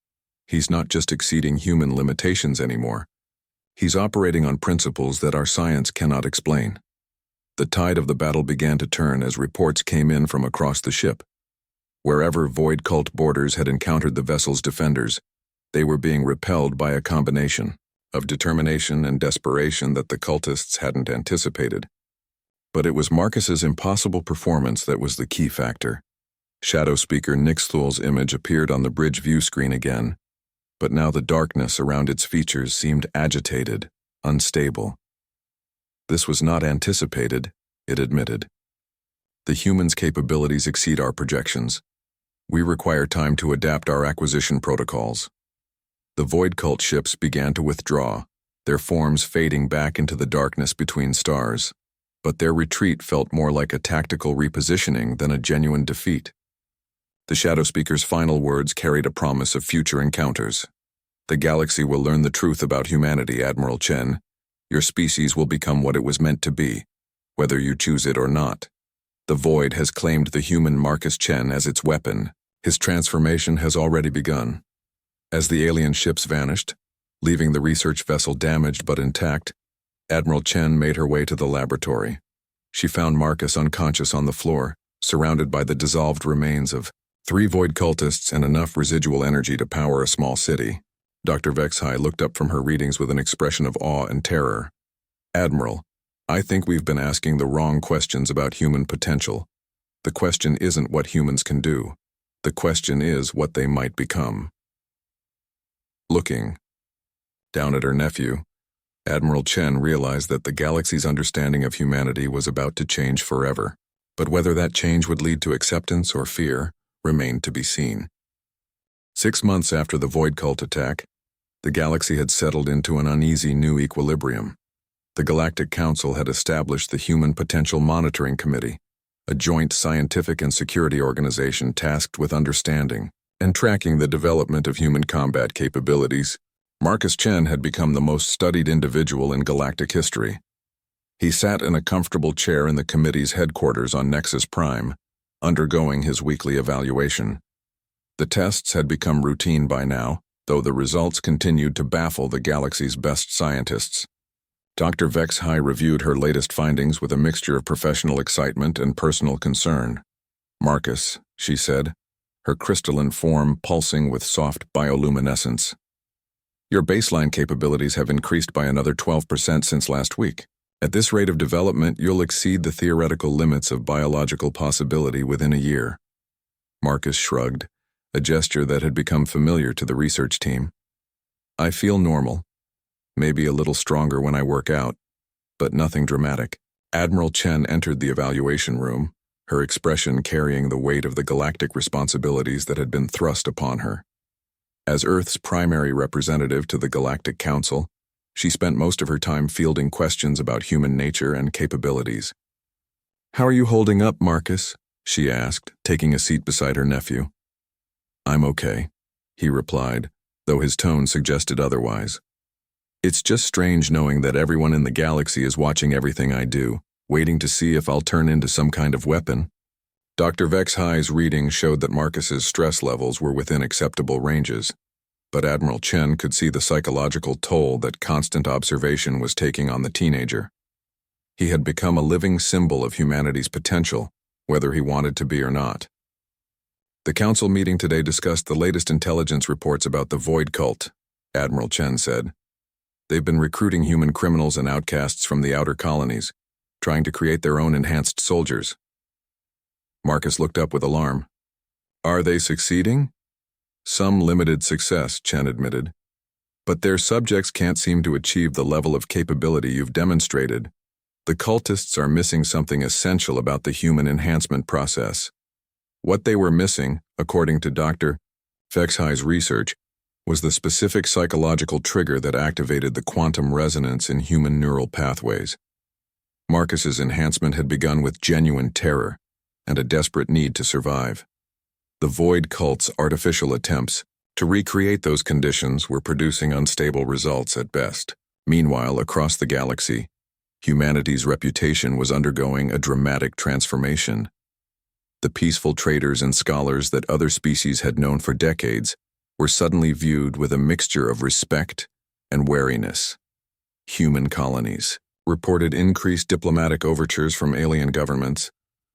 Speaker 1: He's not just exceeding human limitations anymore. He's operating on principles that our science cannot explain." The tide of the battle began to turn as reports came in from across the ship. Wherever Void Cult boarders had encountered the vessel's defenders, they were being repelled by a combination of determination and desperation that the cultists hadn't anticipated. But it was Marcus's impossible performance that was the key factor. Shadow Speaker Nixthul's image appeared on the bridge view screen again, but now the darkness around its features seemed agitated, unstable. This was not anticipated, it admitted. "The human's capabilities exceed our projections. We require time to adapt our acquisition protocols." The Void Cult ships began to withdraw, their forms fading back into the darkness between stars, but their retreat felt more like a tactical repositioning than a genuine defeat. The Shadow Speaker's final words carried a promise of future encounters. "The galaxy will learn the truth about humanity, Admiral Chen. Your species will become what it was meant to be, whether you choose it or not. The Void has claimed the human Marcus Chen as its weapon. His transformation has already begun." As the alien ships vanished, leaving the research vessel damaged but intact, Admiral Chen made her way to the laboratory. She found Marcus unconscious on the floor, surrounded by the dissolved remains of 3 Void cultists and enough residual energy to power a small city. Dr. Vexhai looked up from her readings with an expression of awe and terror. "Admiral, I think we've been asking the wrong questions about human potential. The question isn't what humans can do. The question is what they might become." Looking down at her nephew, Admiral Chen realized that the galaxy's understanding of humanity was about to change forever. But whether that change would lead to acceptance or fear remained to be seen. 6 months after the Void Cult attack, the galaxy had settled into an uneasy new equilibrium. The Galactic Council had established the Human Potential Monitoring Committee, a joint scientific and security organization tasked with understanding and tracking the development of human combat capabilities. Marcus Chen had become the most studied individual in galactic history. He sat in a comfortable chair in the committee's headquarters on Nexus Prime, undergoing his weekly evaluation. The tests had become routine by now, though the results continued to baffle the galaxy's best scientists. Dr. Vexhai reviewed her latest findings with a mixture of professional excitement and personal concern. "Marcus," she said, her crystalline form pulsing with soft bioluminescence, "your baseline capabilities have increased by another 12% since last week. At this rate of development, you'll exceed the theoretical limits of biological possibility within a year." Marcus shrugged, a gesture that had become familiar to the research team. I feel normal, maybe a little stronger when I work out, but nothing dramatic. Admiral Chen entered the evaluation room, her expression carrying the weight of the galactic responsibilities that had been thrust upon her. As Earth's primary representative to the Galactic Council, she spent most of her time fielding questions about human nature and capabilities. "How are you holding up, Marcus?" she asked, taking a seat beside her nephew. "I'm okay," he replied, though his tone suggested otherwise. "It's just strange knowing that everyone in the galaxy is watching everything I do, waiting to see if I'll turn into some kind of weapon." Dr. Vexhai's reading showed that Marcus's stress levels were within acceptable ranges, but Admiral Chen could see the psychological toll that constant observation was taking on the teenager. He had become a living symbol of humanity's potential, whether he wanted to be or not. "The council meeting today discussed the latest intelligence reports about the Void Cult," Admiral Chen said. "They've been recruiting human criminals and outcasts from the outer colonies, trying to create their own enhanced soldiers." Marcus looked up with alarm. "Are they succeeding?" "Some limited success," Chen admitted. "But their subjects can't seem to achieve the level of capability you've demonstrated. The cultists are missing something essential about the human enhancement process." What they were missing, according to Dr. Vexhai's research, was the specific psychological trigger that activated the quantum resonance in human neural pathways. Marcus's enhancement had begun with genuine terror and a desperate need to survive. The Void Cult's artificial attempts to recreate those conditions were producing unstable results at best. Meanwhile, across the galaxy, humanity's reputation was undergoing a dramatic transformation. The peaceful traders and scholars that other species had known for decades were suddenly viewed with a mixture of respect and wariness. Human colonies reported increased diplomatic overtures from alien governments,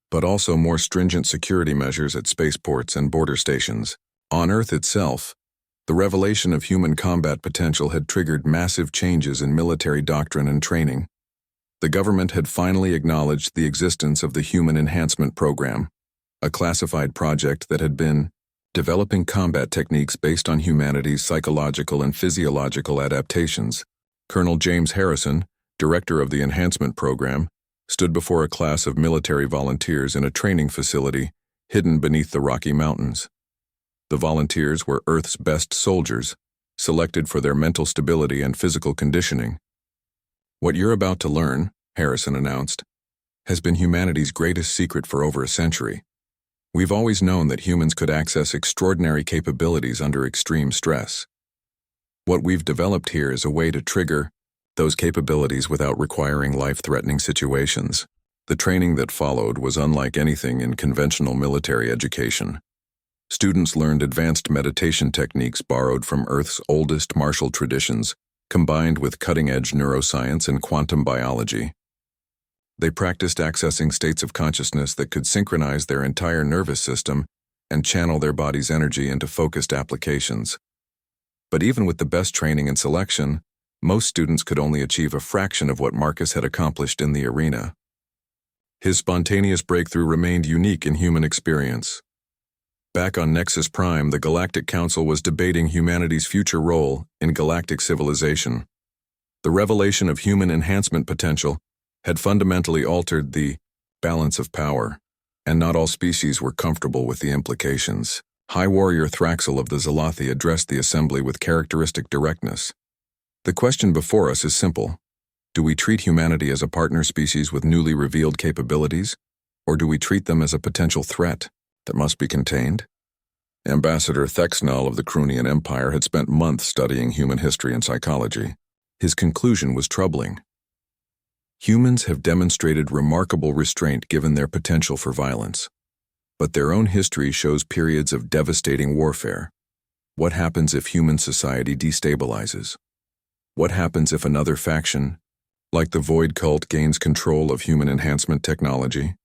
Speaker 1: but also more stringent security measures at spaceports and border stations. On Earth itself, the revelation of human combat potential had triggered massive changes in military doctrine and training. The government had finally acknowledged the existence of the Human Enhancement Program, a classified project that had been developing combat techniques based on humanity's psychological and physiological adaptations. Colonel James Harrison, director of the Enhancement Program, stood before a class of military volunteers in a training facility hidden beneath the Rocky Mountains. The volunteers were Earth's best soldiers, selected for their mental stability and physical conditioning. "What you're about to learn," Harrison announced, "has been humanity's greatest secret for over a century. We've always known that humans could access extraordinary capabilities under extreme stress. What we've developed here is a way to trigger those capabilities without requiring life-threatening situations." The training that followed was unlike anything in conventional military education. Students learned advanced meditation techniques borrowed from Earth's oldest martial traditions, combined with cutting-edge neuroscience and quantum biology. They practiced accessing states of consciousness that could synchronize their entire nervous system and channel their body's energy into focused applications. But even with the best training and selection, most students could only achieve a fraction of what Marcus had accomplished in the arena. His spontaneous breakthrough remained unique in human experience. Back on Nexus Prime, the Galactic Council was debating humanity's future role in galactic civilization. The revelation of human enhancement potential had fundamentally altered the balance of power, and not all species were comfortable with the implications. High Warrior Thraxel of the Zalathi addressed the assembly with characteristic directness. "The question before us is simple. Do we treat humanity as a partner species with newly revealed capabilities, or do we treat them as a potential threat that must be contained?" Ambassador Thexnall of the Krunian Empire had spent months studying human history and psychology. His conclusion was troubling. Humans have demonstrated remarkable restraint given their potential for violence, but their own history shows periods of devastating warfare. What happens if human society destabilizes? What happens if another faction, like the Void Cult, gains control of human enhancement technology?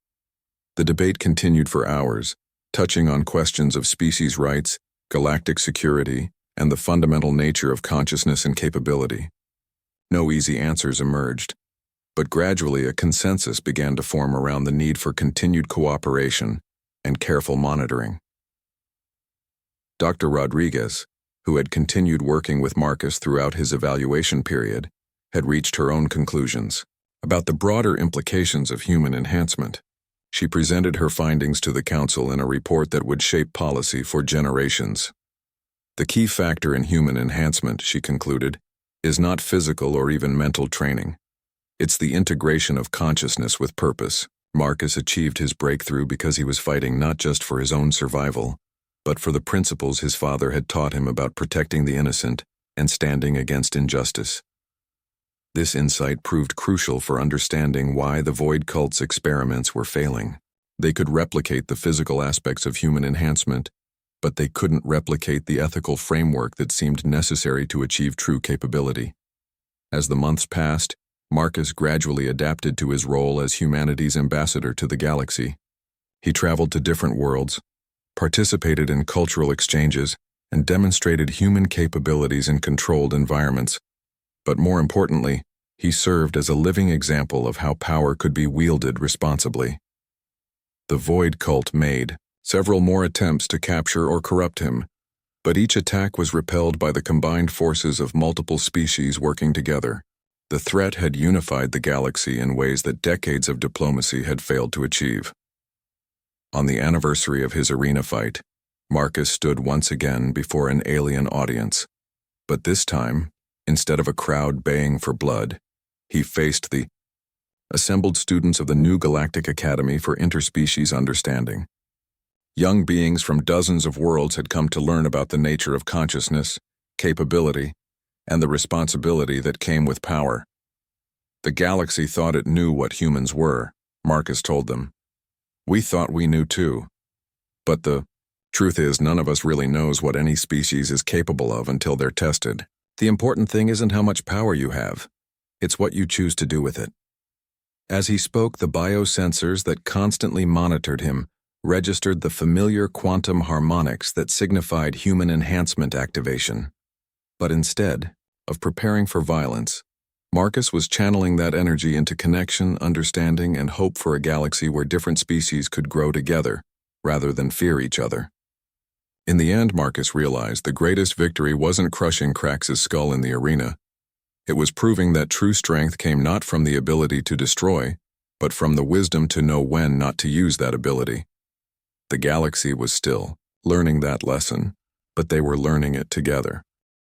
Speaker 1: The debate continued for hours, touching on questions of species rights, galactic security, and the fundamental nature of consciousness and capability. No easy answers emerged, but gradually a consensus began to form around the need for continued cooperation and careful monitoring. Dr. Rodriguez, who had continued working with Marcus throughout his evaluation period, had reached her own conclusions about the broader implications of human enhancement. She presented her findings to the council in a report that would shape policy for generations. The key factor in human enhancement, she concluded, is not physical or even mental training. It's the integration of consciousness with purpose. Marcus achieved his breakthrough because he was fighting not just for his own survival, but for the principles his father had taught him about protecting the innocent and standing against injustice. This insight proved crucial for understanding why the Void Cult's experiments were failing. They could replicate the physical aspects of human enhancement, but they couldn't replicate the ethical framework that seemed necessary to achieve true capability. As the months passed, Marcus gradually adapted to his role as humanity's ambassador to the galaxy. He traveled to different worlds, participated in cultural exchanges, and demonstrated human capabilities in controlled environments. But more importantly, he served as a living example of how power could be wielded responsibly. The Void Cult made several more attempts to capture or corrupt him, but each attack was repelled by the combined forces of multiple species working together. The threat had unified the galaxy in ways that decades of diplomacy had failed to achieve. On the anniversary of his arena fight, Marcus stood once again before an alien audience. But this time, instead of a crowd baying for blood, he faced the assembled students of the new Galactic Academy for Interspecies Understanding. Young beings from dozens of worlds had come to learn about the nature of consciousness, capability, and the responsibility that came with power. The galaxy thought it knew what humans were, Marcus told them. We thought we knew too. But the truth is, none of us really knows what any species is capable of until they're tested. The important thing isn't how much power you have, it's what you choose to do with it. As he spoke, the biosensors that constantly monitored him registered the familiar quantum harmonics that signified human enhancement activation. But instead of preparing for violence, Marcus was channeling that energy into connection, understanding, and hope for a galaxy where different species could grow together, rather than fear each other. In the end, Marcus realized the greatest victory wasn't crushing Krax's skull in the arena. It was proving that true strength came not from the ability to destroy, but from the wisdom to know when not to use that ability. The galaxy was still learning that lesson, but they were learning it together.